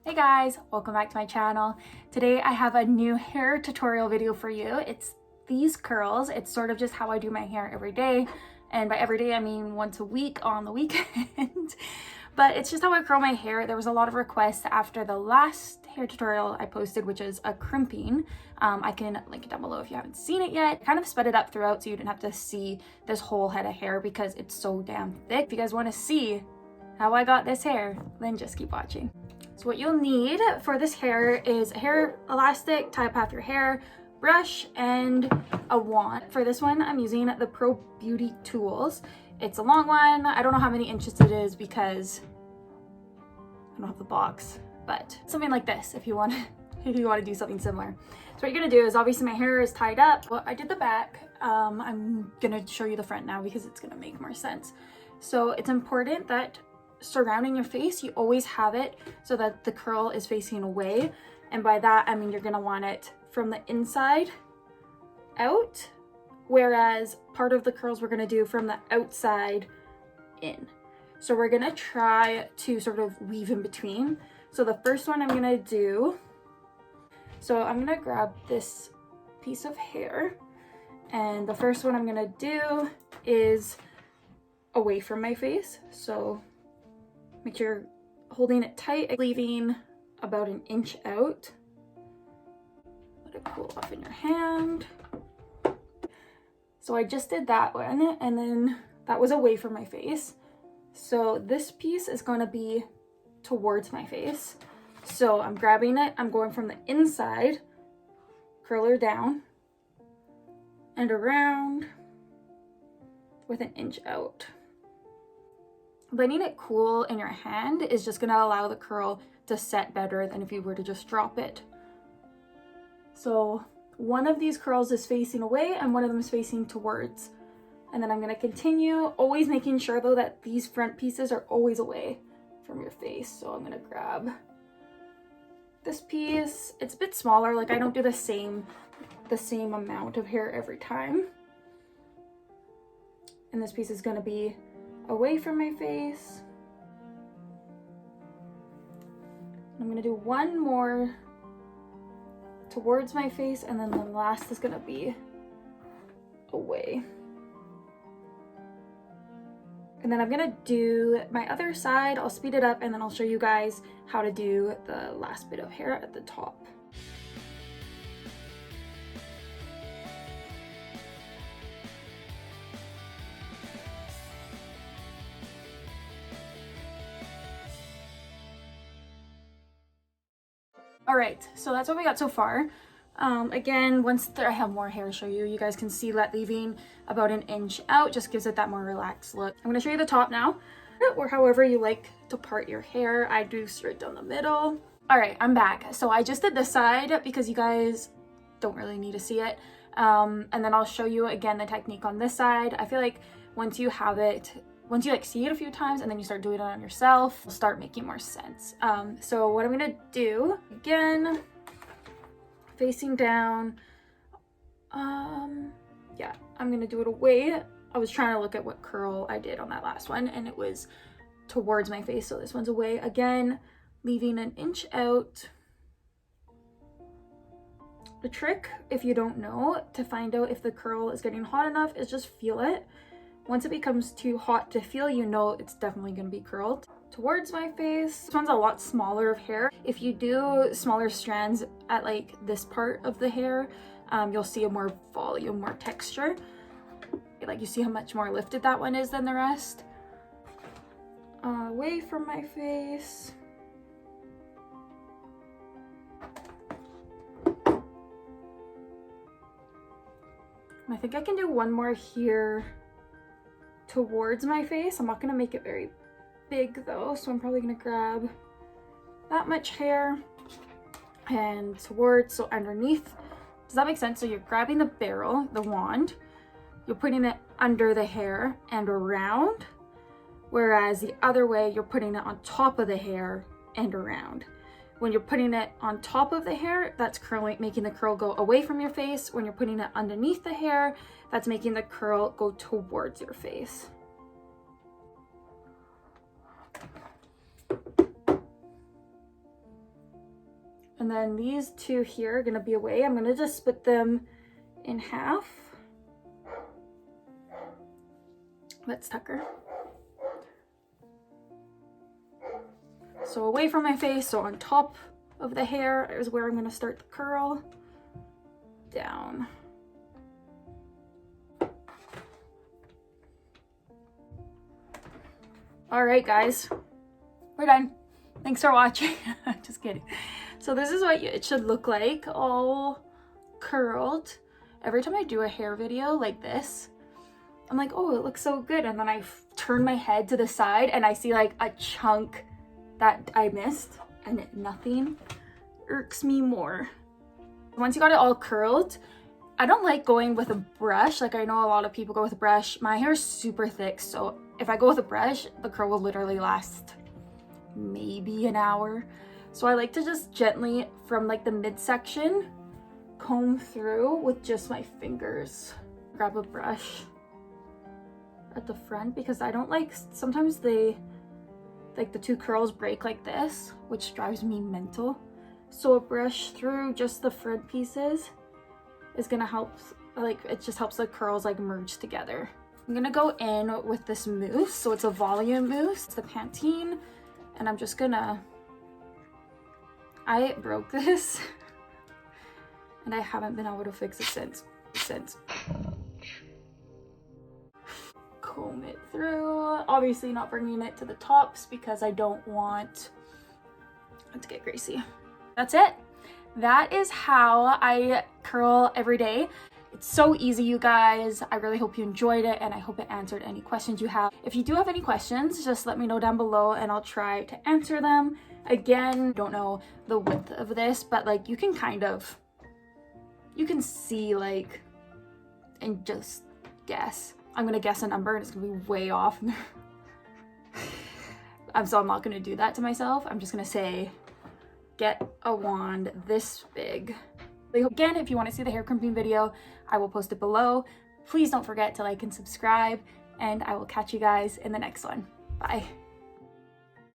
Hey guys, welcome back to my channel. Today I have a new hair tutorial video for you. It's these curls. It's sort of just how I do my hair every day. And by every day, I mean once a week on the weekend. But it's just how I curl my hair. There was a lot of requests after the last hair tutorial I posted, which is a crimping. I can link it down below if you haven't seen it yet. I kind of sped it up throughout so you didn't have to see this whole head of hair because it's so damn thick. If you guys want to see how I got this hair, then just keep watching. So what you'll need for this hair is a hair elastic, tie up half your hair, brush, and a wand. For this one, I'm using the Pro Beauty Tools. It's a long one. I don't know how many inches it is because I don't have the box, but something like this if you want to do something similar. So what you're gonna do is, obviously my hair is tied up. Well, I did the back. I'm gonna show you the front now because it's gonna make more sense. So it's important that surrounding your face, you always have it so that the curl is facing away. And by that, I mean you're gonna want it from the inside out, whereas part of the curls we're gonna do from the outside in. So we're gonna try to sort of weave in between. So the first one I'm gonna do, so I'm gonna grab this piece of hair, and the first one I'm gonna do is away from my face. So make sure you're holding it tight, leaving about an inch out. Let it cool off in your hand. So I just did that one, and then that was away from my face. So this piece is going to be towards my face. So I'm grabbing it, I'm going from the inside, curl her down, and around with an inch out. Letting it cool in your hand is just going to allow the curl to set better than if you were to just drop it. So one of these curls is facing away and one of them is facing towards. And then I'm going to continue, always making sure though that these front pieces are always away from your face. So I'm going to grab this piece. It's a bit smaller, like I don't do the same amount of hair every time. And this piece is going to be away from my face. I'm gonna do one more towards my face, and then the last is gonna be away. And then I'm gonna do my other side. I'll speed it up and then I'll show you guys how to do the last bit of hair at the top. All right, so that's what we got so far. Again, once I have more hair to show you, you guys can see that leaving about an inch out just gives it that more relaxed look. I'm gonna show you the top now, or however you like to part your hair. I do straight down the middle. All right, I'm back. So I just did this side because you guys don't really need to see it. And then I'll show you again the technique on this side. I feel like once you have it, once you see it a few times and then you start doing it on yourself, it'll start making more sense. So what I'm gonna do, again, facing down, yeah, I'm gonna do it away. I was trying to look at what curl I did on that last one and it was towards my face, so this one's away. Again, leaving an inch out. The trick, if you don't know, to find out if the curl is getting hot enough is just feel it. Once it becomes too hot to feel, you know it's definitely going to be curled. Towards my face, this one's a lot smaller of hair. If you do smaller strands at like this part of the hair, you'll see a more volume, more texture. Like you see how much more lifted that one is than the rest. Away from my face. I think I can do one more here towards my face. I'm not gonna make it very big though, so I'm probably gonna grab that much hair and towards, so underneath. Does that make sense? So you're grabbing the barrel, the wand, you're putting it under the hair and around, whereas the other way you're putting it on top of the hair and around. When you're putting it on top of the hair, that's curling, making the curl go away from your face. When you're putting it underneath the hair, that's making the curl go towards your face. And then these two here are gonna be away. I'm gonna just split them in half. Let's tuck her. So away from my face, so on top of the hair is where I'm gonna start the curl. Down. All right, guys, we're done. Thanks for watching. Just kidding. So this is what it should look like, all curled. Every time I do a hair video like this, I'm like, oh, it looks so good. And then I turn my head to the side and I see like a chunk that I missed, and nothing irks me more. Once you got it all curled, I don't like going with a brush. Like, I know a lot of people go with a brush. My hair is super thick, so if I go with a brush, the curl will literally last maybe an hour. So I like to just gently, from like the midsection, comb through with just my fingers. Grab a brush at the front, because I don't like, sometimes they, like the two curls break like this, which drives me mental. So a brush through just the front pieces is gonna help, like, it just helps the curls like merge together. I'm gonna go in with this mousse. So it's a volume mousse, it's the Pantene, and I'm just gonna, I broke this and I haven't been able to fix it since. Comb it through, obviously not bringing it to the tops because I don't want it to get greasy. That's it. That is how I curl every day. It's so easy, you guys. I really hope you enjoyed it, and I hope it answered any questions you have. If you do have any questions, just let me know down below and I'll try to answer them. Again, don't know the width of this, but like you can kind of, you can see like, and just guess. I'm gonna guess a number and it's gonna be way off. So I'm not gonna do that to myself. I'm just gonna say, get a wand this big. Again, if you want to see the hair crimping video, I will post it below. Please don't forget to like and subscribe, and I will catch you guys in the next one. Bye.